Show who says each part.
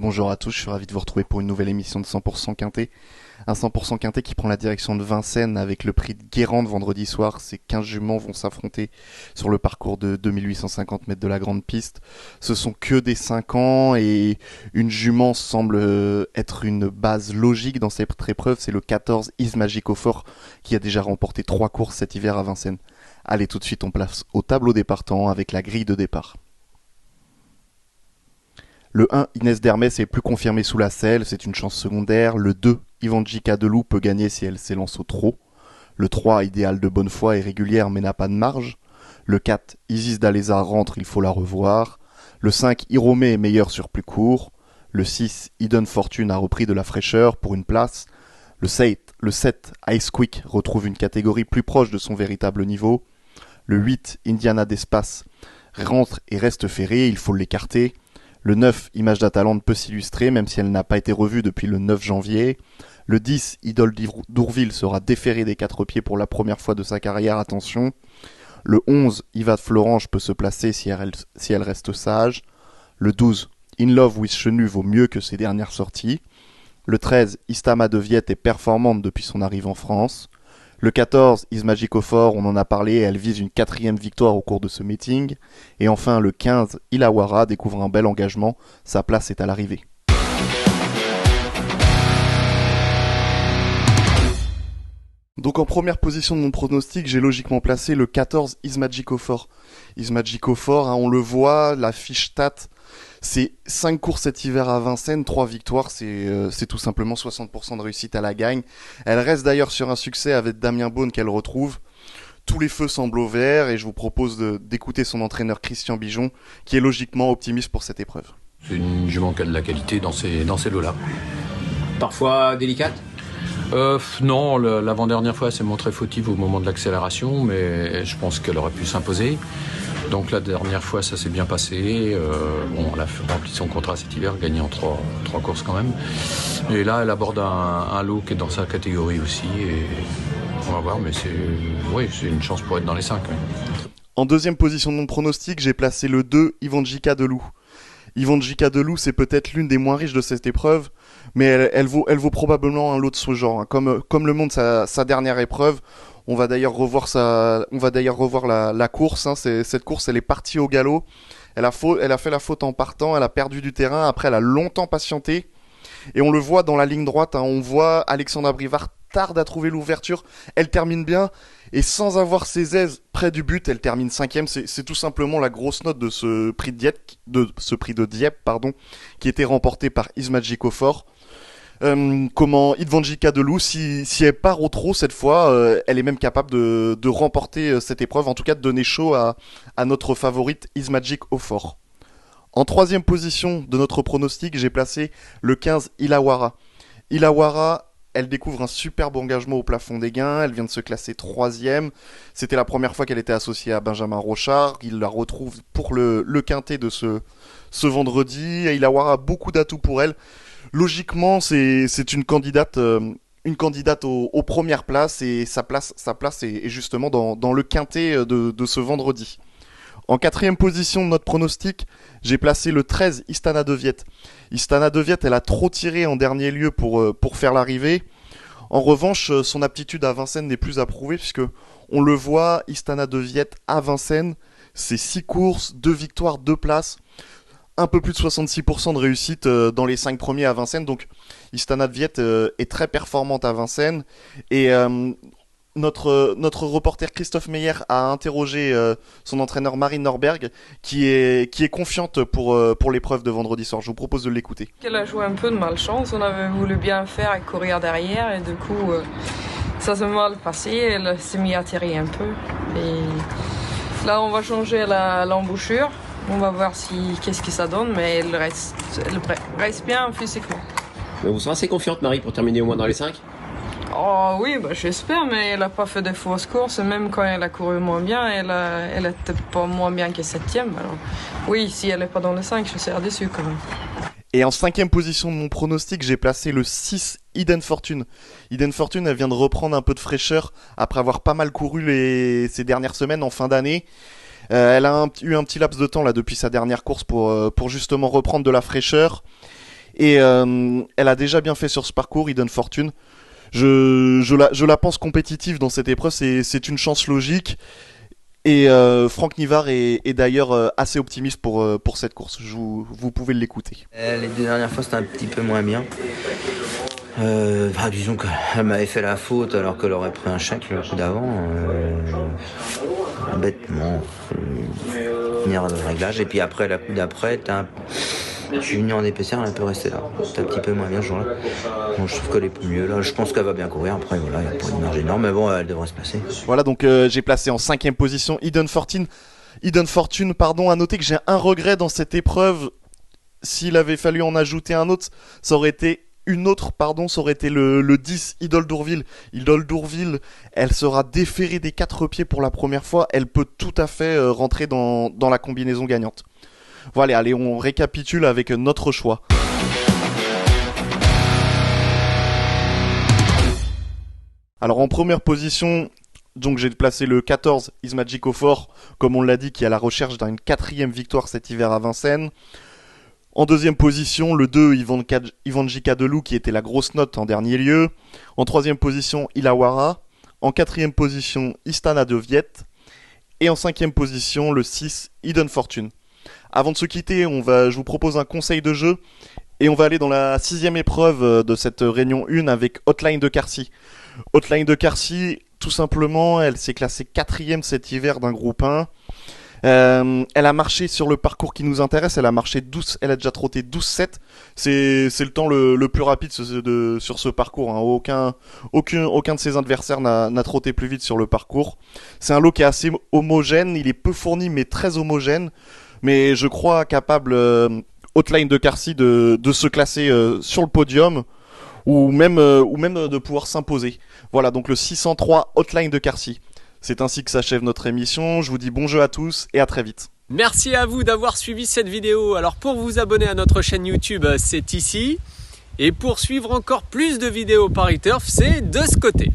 Speaker 1: Bonjour à tous, je suis ravi de vous retrouver pour une nouvelle émission de 100% Quintet. Un 100% Quintet qui prend la direction de Vincennes avec le prix de Guérande vendredi soir. Ces 15 juments vont s'affronter sur le parcours de 2850 mètres de la grande piste. Ce sont que des 5 ans et une jument semble être une base logique dans cette épreuve. C'est le 14 Is Magic au Fort qui a déjà remporté 3 courses cet hiver à Vincennes. Allez, tout de suite, on place au tableau des partants avec la grille de départ. Le 1, Inès d'Hermès est plus confirmée sous la selle, c'est une chance secondaire. Le 2, Ivanjika Delou peut gagner si elle s'élance au trot. Le 3, Idéal de bonne foi est régulière mais n'a pas de marge. Le 4, Isis d'Aléza rentre, il faut la revoir. Le 5, Iromé est meilleur sur plus court. Le 6, Hidden Fortune a repris de la fraîcheur pour une place. Le 7, Ice Quick retrouve une catégorie plus proche de son véritable niveau. Le 8, Indiana d'Espace rentre et reste ferré, il faut l'écarter. Le 9, Image d'Atalante peut s'illustrer, même si elle n'a pas été revue depuis le 9 janvier. Le 10, Idole d'Ourville sera déféré des 4 pieds pour la première fois de sa carrière, attention. Le 11, Iva de Florange peut se placer si elle reste sage. Le 12, In Love with Chenu vaut mieux que ses dernières sorties. Le 13, Istama de Viette est performante depuis son arrivée en France. Le 14, Is Magic au Fort, on en a parlé, elle vise une 4e victoire au cours de ce meeting. Et enfin, le 15, Ilawara découvre un bel engagement, sa place est à l'arrivée. Donc en première position de mon pronostic, j'ai logiquement placé le 14, Is Magic au Fort. Is Magic au Fort, on le voit, la fiche stat, c'est 5 courses cet hiver à Vincennes, 3 victoires, c'est tout simplement 60% de réussite à la gagne. Elle reste d'ailleurs sur un succès avec Damien Beaune qu'elle retrouve. Tous les feux semblent au vert et je vous propose d'écouter son entraîneur Christian Bijon, qui est logiquement optimiste pour cette épreuve.
Speaker 2: C'est une jument qui a de la qualité dans ces lots-là.
Speaker 3: Parfois délicate ?
Speaker 2: Non, l'avant-dernière fois, elle s'est montrée fautive au moment de l'accélération, mais je pense qu'elle aurait pu s'imposer. Donc la dernière fois, ça s'est bien passé. Elle a rempli son contrat cet hiver, gagné en 3 courses quand même. Et là, elle aborde un lot qui est dans sa catégorie aussi. Et on va voir, mais c'est une chance pour être dans les 5. Oui.
Speaker 1: En deuxième position de mon pronostic, j'ai placé le 2, Ivanjika Delou. Ivanjika Delou, c'est peut-être l'une des moins riches de cette épreuve, mais elle vaut probablement un lot de ce genre. Comme le montre sa dernière épreuve, on va d'ailleurs revoir la course. Cette course, elle est partie au galop. Elle a fait la faute en partant, elle a perdu du terrain. Après, elle a longtemps patienté. Et on le voit dans la ligne droite. On voit Alexandra Brivard tarde à trouver l'ouverture. Elle termine bien. Et sans avoir ses aises près du but, elle termine 5e. C'est tout simplement la grosse note de ce prix de Dieppe, qui était remporté par Is Magic au Fort. Ivanjika Delou, si elle part au trot cette fois, elle est même capable de remporter cette épreuve, en tout cas de donner chaud à notre favorite Is Magic au Fort. En troisième position de notre pronostic, j'ai placé le 15 Ilawara. Ilawara, elle découvre un superbe engagement au plafond des gains, elle vient de se classer 3e. C'était la première fois qu'elle était associée à Benjamin Rochard, il la retrouve pour le quintet de ce vendredi. Ilawara a beaucoup d'atouts pour elle. Logiquement, c'est une candidate aux premières places et sa place est justement dans le quintet de ce vendredi. En 4e position de notre pronostic, j'ai placé le 13, Istana de Viette. Istana de Viette, elle a trop tiré en dernier lieu pour faire l'arrivée. En revanche, son aptitude à Vincennes n'est plus approuvée puisque on le voit, Istana de Viette à Vincennes, c'est 6 courses, 2 victoires, 2 places. Un peu plus de 66% de réussite dans les 5 premiers à Vincennes. Donc Istana de Viette est très performante à Vincennes. Et notre reporter Christophe Meyer a interrogé son entraîneur Marine Norberg qui est confiante pour l'épreuve de vendredi soir. Je vous propose de l'écouter.
Speaker 4: Elle a joué un peu de malchance. On avait voulu bien faire et courir derrière. Et du coup, ça s'est mal passé. Elle s'est mise à tirer un peu. Et là, on va changer l'embouchure. On va voir qu'est-ce que ça donne, mais elle reste bien physiquement.
Speaker 3: Mais vous serez assez confiante, Marie, pour terminer au moins dans les 5 ?
Speaker 4: Oh oui, j'espère, mais elle n'a pas fait de fausses courses. Même quand elle a couru moins bien, elle était pas moins bien que 7e. Alors, oui, si elle n'est pas dans les 5, je serais déçu quand même.
Speaker 1: Et en 5e position de mon pronostic, j'ai placé le 6, Hidden Fortune. Hidden Fortune, elle vient de reprendre un peu de fraîcheur après avoir pas mal couru ces dernières semaines en fin d'année. Elle a eu un petit laps de temps là depuis sa dernière course pour justement reprendre de la fraîcheur. Et elle a déjà bien fait sur ce parcours, Eden Fortune. Je la pense compétitive dans cette épreuve, c'est une chance logique. Et Franck Nivard est d'ailleurs assez optimiste pour cette course. Vous pouvez l'écouter.
Speaker 5: Les 2 dernières fois, c'était un petit peu moins bien. Disons qu'elle m'avait fait la faute alors qu'elle aurait pris un chèque le coup d'avant. Bêtement. Une erreur de réglage. Et puis après, la coup d'après, je suis venu en épaisseur, elle est un peu restée là. C'était un petit peu moins bien ce jour-là. Bon, je trouve qu'elle est plus mieux là. Je pense qu'elle va bien courir. Après, voilà, il n'y a pas une marge énorme, mais bon, elle devrait se placer.
Speaker 1: Voilà, donc j'ai placé en 5e position Eden Fortune. À noter que j'ai un regret dans cette épreuve. S'il avait fallu en ajouter un autre, ça aurait été le 10, Idole d'Ourville. Idole d'Ourville, elle sera déférée des 4 pieds pour la première fois. Elle peut tout à fait rentrer dans la combinaison gagnante. Voilà, allez, on récapitule avec notre choix. Alors en première position, donc j'ai placé le 14, Ismagic Ofor, comme on l'a dit, qui est à la recherche d'une 4e victoire cet hiver à Vincennes. En deuxième position, le 2, Ivanji Kadelou, qui était la grosse note en dernier lieu. En troisième position, Ilawara. En 4e position, Istana de Viette. Et en 5e position, le 6, Eden Fortune. Avant de se quitter, je vous propose un conseil de jeu. Et on va aller dans la 6e épreuve de cette réunion 1 avec Hotline de Quercy. Hotline de Quercy, tout simplement, elle s'est classée 4e cet hiver d'un groupe 1. Elle a marché sur le parcours qui nous intéresse, elle a déjà trotté 12-7. C'est le temps le plus rapide sur ce parcours, hein. Aucun de ses adversaires n'a trotté plus vite sur le parcours. C'est un lot qui est assez homogène, il est peu fourni mais très homogène. Mais je crois capable Hotline de Quercy de se classer sur le podium ou même de pouvoir s'imposer. Voilà, donc le 603 Hotline de Quercy. C'est ainsi que s'achève notre émission. Je vous dis bon jeu à tous et à très vite.
Speaker 6: Merci à vous d'avoir suivi cette vidéo. Alors pour vous abonner à notre chaîne YouTube, c'est ici. Et pour suivre encore plus de vidéos Paris Turf, c'est de ce côté.